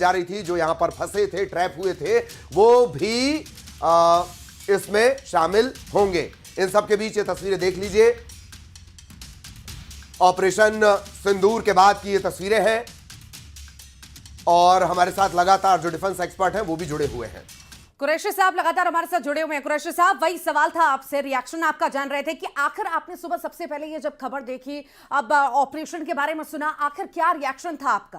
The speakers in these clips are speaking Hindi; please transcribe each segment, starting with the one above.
जा रही थी, जो यहां पर फंसे थे, ट्रैप हुए थे, वो भी इसमें शामिल होंगे। इन सब के बीच ये तस्वीरें देख लीजिए, ऑपरेशन सिंदूर के बाद की ये तस्वीरें हैं और हमारे साथ लगातार जो डिफेंस एक्सपर्ट हैं वो भी जुड़े हुए हैं। कुरैशी साहब लगातार हमारे साथ जुड़े हुए हैं। कुरैशी साहब, वही सवाल था आपसे, रिएक्शन आपका जान रहे थे कि आखिर आपने सुबह सबसे पहले ये जब खबर देखी, अब ऑपरेशन के बारे में सुना, आखिर क्या रिएक्शन था आपका?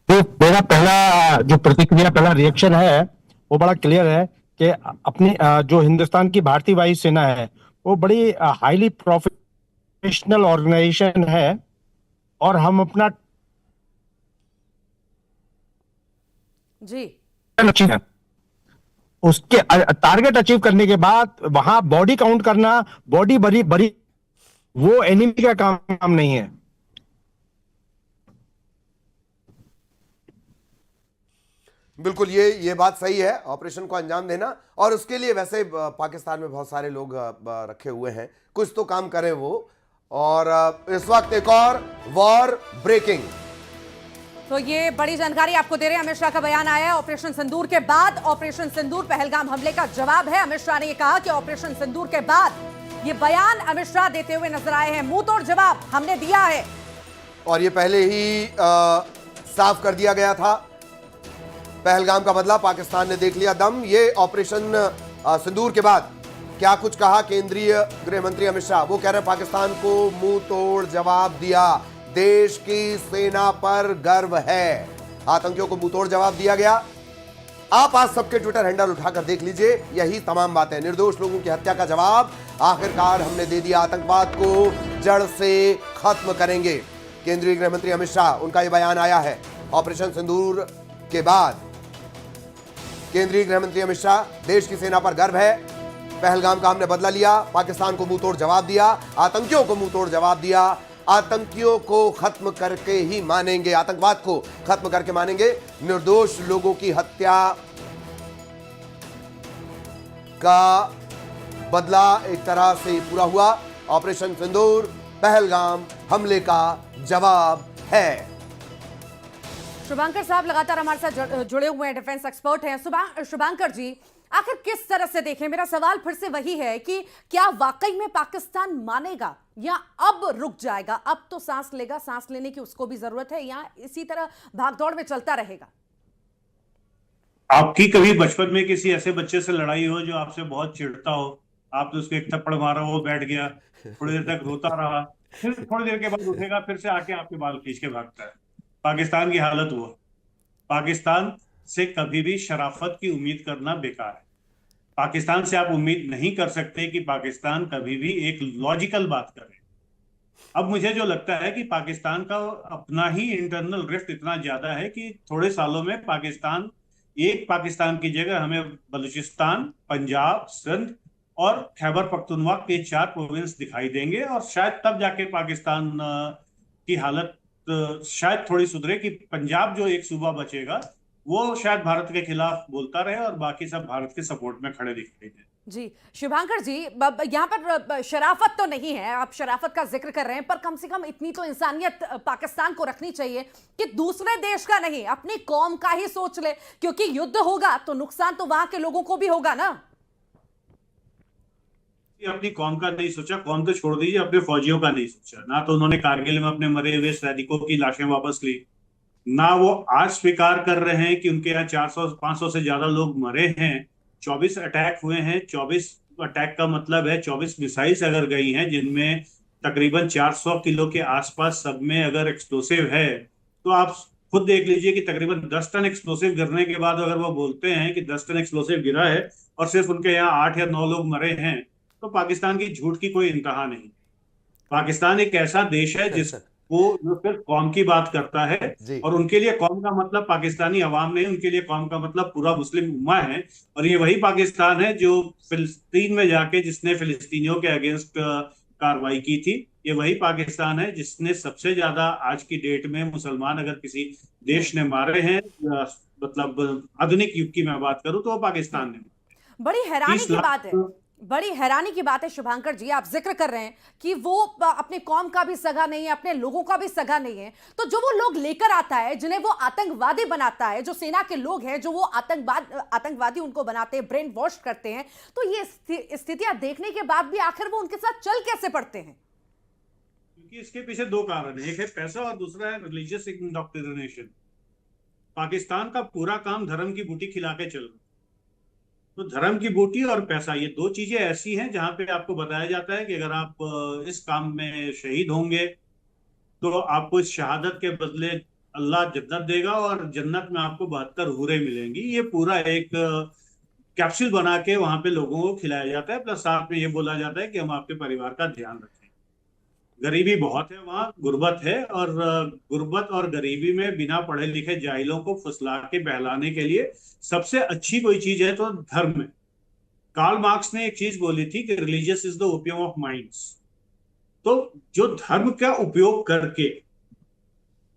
तो मेरा पहला जो प्रतिक्रिया, पहला रिएक्शन है वो बड़ा क्लियर है कि अपनी जो हिंदुस्तान की भारतीय वायुसेना है वो बड़ी हाईली प्रोफेशनल ऑर्गेनाइजेशन है और हम अपना जी अचीव है, उसके टारगेट अचीव करने के बाद वहां बॉडी काउंट करना, बॉडी बड़ी बड़ी, वो एनिमी का काम नहीं है। बिल्कुल, ये बात सही है, ऑपरेशन को अंजाम देना, और उसके लिए वैसे पाकिस्तान में बहुत सारे लोग रखे हुए हैं, कुछ तो काम करें वो। और इस वक्त एक और वॉर ब्रेकिंग, तो ये बड़ी जानकारी आपको दे रहे हैं। अमित शाह का बयान आया है ऑपरेशन सिंदूर के बाद। ऑपरेशन सिंदूर पहलगाम हमले का जवाब है। अमित शाह ने ये कहा कि ऑपरेशन सिंदूर के बाद ये बयान अमित शाह देते हुए नजर आए हैं, मुंह तोड़ जवाब हमने दिया है। और ये पहले ही साफ कर दिया गया था, पहलगाम का बदला पाकिस्तान ने देख लिया दम। ये ऑपरेशन सिंदूर के बाद क्या कुछ कहा केंद्रीय गृह मंत्री अमित शाह, वो कह रहे हैं पाकिस्तान को मुंह तोड़ जवाब दिया, देश की सेना पर गर्व है, आतंकियों को मुंह तोड़ जवाब दिया गया। आप आज सबके ट्विटर हैंडल उठाकर देख लीजिए, यही तमाम बातें, निर्दोष लोगों की हत्या का जवाब, आखिरकार हमने दे दिया, आतंकवाद को जड़ से खत्म करेंगे। केंद्रीय गृह मंत्री अमित शाह, उनका यह बयान आया है ऑपरेशन सिंदूर के बाद। केंद्रीय गृह मंत्री अमित शाह, देश की सेना पर गर्व है, पहलगाम का हमने बदला लिया, पाकिस्तान को मुंह तोड़ जवाब दिया, आतंकियों को मुंह तोड़ जवाब दिया, आतंकियों को खत्म करके ही मानेंगे, आतंकवाद को खत्म करके मानेंगे। निर्दोष लोगों की हत्या का बदला एक तरह से पूरा हुआ। ऑपरेशन सिंदूर पहलगाम हमले का जवाब है। शुभांकर साहब लगातार हमारे साथ जुड़े हुए हैं, डिफेंस एक्सपर्ट हैं। शुभांकर जी, आखिर किस तरह से देखें? मेरा सवाल फिर से वही है कि क्या वाकई में पाकिस्तान मानेगा या अब रुक जाएगा? अब तो सांस लेगा, सांस लेने की उसको भी जरूरत है, या इसी तरह भागदौड़ में चलता रहेगा? आपकी कभी बचपन में किसी ऐसे बच्चे से लड़ाई हो जो आपसे बहुत चिढ़ता हो, आपने उसको एक थप्पड़ मारा, वो बैठ गया, थोड़ी देर तक रोता रहा, फिर थोड़ी देर के बाद उठेगा, फिर से आके आपके बाल खींच के भागता है। पाकिस्तान की हालत वो, पाकिस्तान से कभी भी शराफत की उम्मीद करना बेकार है। पाकिस्तान से आप उम्मीद नहीं कर सकते कि पाकिस्तान कभी भी एक लॉजिकल बात करे। अब मुझे जो लगता है कि पाकिस्तान का अपना ही इंटरनल रिफ्ट इतना ज्यादा है कि थोड़े सालों में पाकिस्तान की जगह हमें बलूचिस्तान, पंजाब, सिंध और खैबर पख्तूनख्वा के 4 प्रोविंस दिखाई देंगे, और शायद तब जाके पाकिस्तान की हालत शायद थोड़ी सुधरे कि पंजाब जो एक सूबा बचेगा वो शायद भारत के खिलाफ बोलता रहे और बाकी सब भारत के सपोर्ट में खड़े दिखाई दे। जी शुभांकर जी, यहाँ पर शराफत तो नहीं है, आप शराफत का जिक्र कर रहे हैं, पर कम से कम इतनी तो इंसानियत पाकिस्तान को रखनी चाहिए कि दूसरे देश का नहीं, अपनी कौम का ही सोच ले, क्योंकि युद्ध होगा तो नुकसान तो वहां के लोगों को भी होगा ना। अपनी कौम का नहीं सोचा, कौम तो छोड़ दीजिए, अपने फौजियों का नहीं सोचा ना। तो उन्होंने कारगिल में अपने मरे हुए सैनिकों की लाशें वापस ली, ना वो आज स्वीकार कर रहे हैं कि उनके यहाँ 400-500 से ज्यादा लोग मरे हैं। 24 अटैक हुए हैं, 24 अटैक का मतलब है 24 मिसाइल्स अगर गई हैं, जिनमें तकरीबन 400 किलो के आसपास सब में अगर एक्सप्लोसिव है, तो आप खुद देख लीजिए कि तकरीबन 10 टन एक्सप्लोसिव गिरने के बाद अगर वो बोलते हैं कि 10 टन एक्सप्लोसिव गिरा है और सिर्फ उनके यहाँ 8 या 9 लोग मरे हैं, तो पाकिस्तान की झूठ की कोई इंतहा नहीं। पाकिस्तान एक ऐसा देश है जिसको जो सिर्फ कौम की बात करता है, और उनके लिए कौम का मतलब पाकिस्तानी अवाम नहीं, उनके लिए कौम का मतलब पूरा मुस्लिम उम्मा है। और ये वही पाकिस्तान है जो फिलिस्तीन में जाके जिसने फिलिस्तीनियों के अगेंस्ट कार्रवाई की थी, ये वही पाकिस्तान है जिसने सबसे ज्यादा आज की डेट में मुसलमान अगर किसी देश ने मारे हैं, मतलब आधुनिक युग की मैं बात करूं, तो वो पाकिस्तान ने। बड़ी हैरानी की बात है बड़ी हैरानी की बात है शुभांकर जी, आप जिक्र कर रहे हैं कि वो अपने कौम का भी सगा नहीं है, अपने लोगों का भी सगा नहीं है, तो जो वो लोग लेकर आता है, जिन्हें वो आतंकवादी बनाता है, जो सेना के लोग हैं, जो वो आतंकवादी उनको बनाते हैं, ब्रेन वॉश करते हैं, तो ये स्थितियां देखने के बाद भी आखिर वो उनके साथ चल कैसे पड़ते हैं? क्योंकि इसके पीछे दो कारण है, एक है पैसा और दूसरा है रिलीजियस इंडोक्ट्रिनेशन। पाकिस्तान का पूरा काम धर्म की बूटी खिला के चल रहा है। तो धर्म की बूटी और पैसा, ये दो चीजें ऐसी हैं जहां पे आपको बताया जाता है कि अगर आप इस काम में शहीद होंगे तो आपको इस शहादत के बदले अल्लाह जन्नत देगा और जन्नत में आपको 72 हूरें मिलेंगी। ये पूरा एक कैप्सूल बना के वहां पे लोगों को खिलाया जाता है, प्लस साथ में ये बोला जाता है कि हम आपके परिवार का ध्यान रखें। गरीबी बहुत है वहां, गुर्बत है, और गुर्बत और गरीबी में बिना पढ़े लिखे जाहिलों को फुसला के बहलाने के लिए सबसे अच्छी कोई चीज है तो धर्म है। कार्ल मार्क्स ने एक चीज बोली थी कि religious is the opium of minds. तो जो धर्म का उपयोग करके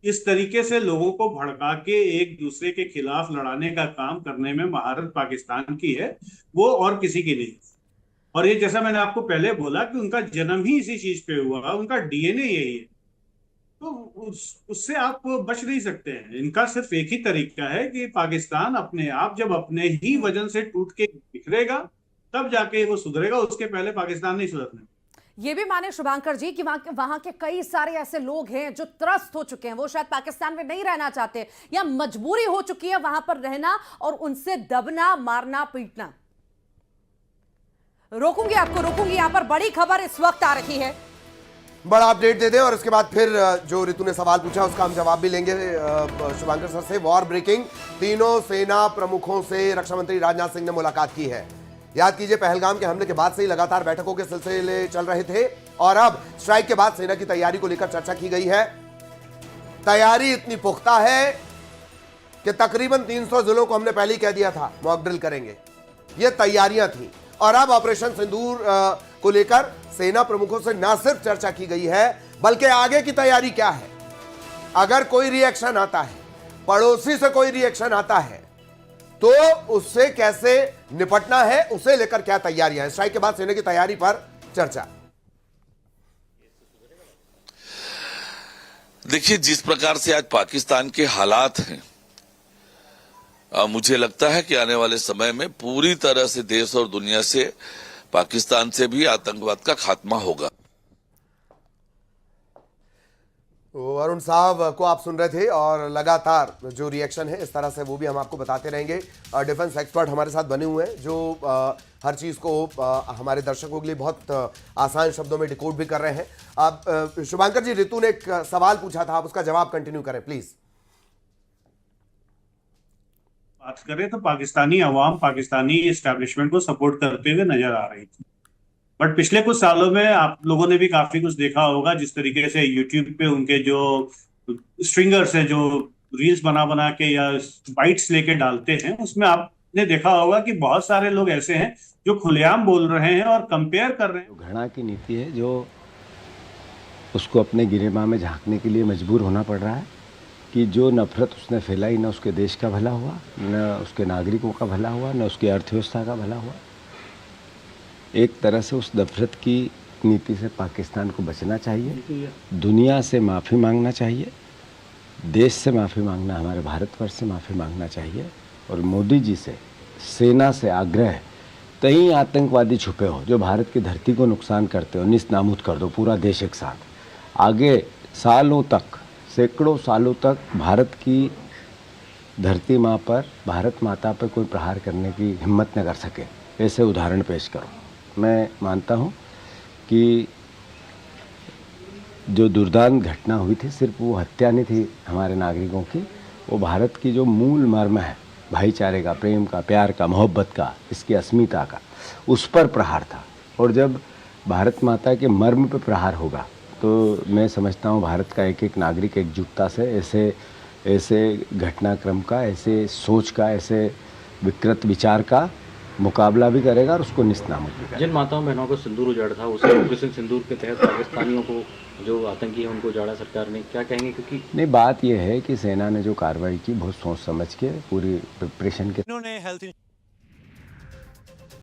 इस तरीके से लोगों को भड़का के एक दूसरे के खिलाफ लड़ाने का काम करने में महारत पाकिस्तान की है, वो और किसी की नहीं। और ये जैसा मैंने आपको पहले बोला कि उनका जन्म ही इसी चीज पे हुआ, उनका डीएनए यही है, तो उससे आप बच नहीं सकते हैं। इनका सिर्फ एक ही तरीका है कि पाकिस्तान अपने आप जब अपने ही वजन से टूट के बिखरेगा तब जाके वो सुधरेगा, उसके पहले पाकिस्तान नहीं सुधरने। ये भी माने शुभांकर जी कि वहां के कई सारे ऐसे लोग हैं जो त्रस्त हो चुके हैं, वो शायद पाकिस्तान में नहीं रहना चाहते या मजबूरी हो चुकी है वहां पर रहना और उनसे दबना, मारना, पीटना। रोकूंगी आपको, रोकूंगी। यहां पर बड़ी खबर इस वक्त आ रही है, बड़ा अपडेट दे दे और उसके बाद फिर जो रितु ने सवाल पूछा उसका हम जवाब भी लेंगे शुभांकर सर से। वॉर ब्रेकिंग, तीनों सेना प्रमुखों से रक्षा मंत्री राजनाथ सिंह ने मुलाकात की है। याद कीजिए, पहलगाम के हमले के बाद से ही लगातार बैठकों के सिलसिले चल रहे थे और अब स्ट्राइक के बाद सेना की तैयारी को लेकर चर्चा की गई है। तैयारी इतनी पुख्ता है कि तकरीबन 300 जिलों को हमने पहले ही कह दिया था मॉक ड्रिल करेंगे। ये तैयारियां थी और अब ऑपरेशन सिंदूर को लेकर सेना प्रमुखों से न सिर्फ चर्चा की गई है बल्कि आगे की तैयारी क्या है। अगर कोई रिएक्शन आता है, पड़ोसी से कोई रिएक्शन आता है, तो उससे कैसे निपटना है, उसे लेकर क्या तैयारियां हैं। स्ट्राइक के बाद सेना की तैयारी पर चर्चा। देखिए, जिस प्रकार से आज पाकिस्तान के हालात हैं, मुझे लगता है कि आने वाले समय में पूरी तरह से देश और दुनिया से, पाकिस्तान से भी आतंकवाद का खात्मा होगा। तो अरुण साहब को आप सुन रहे थे और लगातार जो रिएक्शन है इस तरह से वो भी हम आपको बताते रहेंगे। डिफेंस एक्सपर्ट हमारे साथ बने हुए हैं जो हर चीज़ को हमारे दर्शकों के लिए बहुत आसान शब्दों में डिकोड भी कर रहे हैं। अब शुभांकर जी, रितु ने एक सवाल पूछा था, आप उसका जवाब कंटिन्यू करें प्लीज। बात करें तो पाकिस्तानी अवाम पाकिस्तानी एस्टेब्लिशमेंट को सपोर्ट करते हुए नजर आ रही थी, बट पिछले कुछ सालों में आप लोगों ने भी काफी कुछ देखा होगा। जिस तरीके से यूट्यूब पे उनके जो स्ट्रिंगर्स हैं, जो रील्स बना बना के या बाइट्स लेके डालते हैं, उसमें आपने देखा होगा कि बहुत सारे लोग ऐसे हैं जो खुलेआम बोल रहे हैं और कंपेयर कर रहे हैं। घृणा की नीति है जो उसको अपने गिरेबान में झांकने के लिए मजबूर होना पड़ रहा है कि जो नफरत उसने फैलाई, न उसके देश का भला हुआ, न उसके नागरिकों का भला हुआ, न उसकी अर्थव्यवस्था का भला हुआ। एक तरह से उस नफरत की नीति से पाकिस्तान को बचना चाहिए, दुनिया से माफ़ी मांगना चाहिए, देश से माफ़ी मांगना, हमारे भारतवर्ष से माफ़ी मांगना चाहिए। और मोदी जी से, सेना से आग्रह है, कहीं आतंकवादी छुपे हो जो भारत की धरती को नुकसान करते हो, निस्त नाबूद कर दो, पूरा देश एक साथ। आगे सालों तक, सैकड़ों सालों तक भारत की धरती माँ पर, भारत माता पर कोई प्रहार करने की हिम्मत न कर सके, ऐसे उदाहरण पेश करो। मैं मानता हूँ कि जो दुर्दांत घटना हुई थी, सिर्फ वो हत्या नहीं थी हमारे नागरिकों की, वो भारत की जो मूल मर्म है, भाईचारे का, प्रेम का, प्यार का, मोहब्बत का, इसकी अस्मिता का, उस पर प्रहार था। और जब भारत माता के मर्म पर प्रहार होगा तो मैं समझता हूँ भारत का एक एक नागरिक एकजुटता से ऐसे घटनाक्रम का, ऐसे सोच का, ऐसे विकृत विचार का मुकाबला भी करेगा और उसको निस्तनाबूद भी करेगा। जिन माताओं बहनों को सिंदूर उजाड़ा था, उसे ऑपरेशन सिंदूर के तहत पाकिस्तानियों को, जो आतंकी है, उनको उजाड़ा सरकार ने, क्या कहेंगे? क्योंकि नहीं, बात यह है कि सेना ने जो कार्रवाई की बहुत सोच समझ के, पूरी प्रिपरेशन के। इन्होंने हेल्थ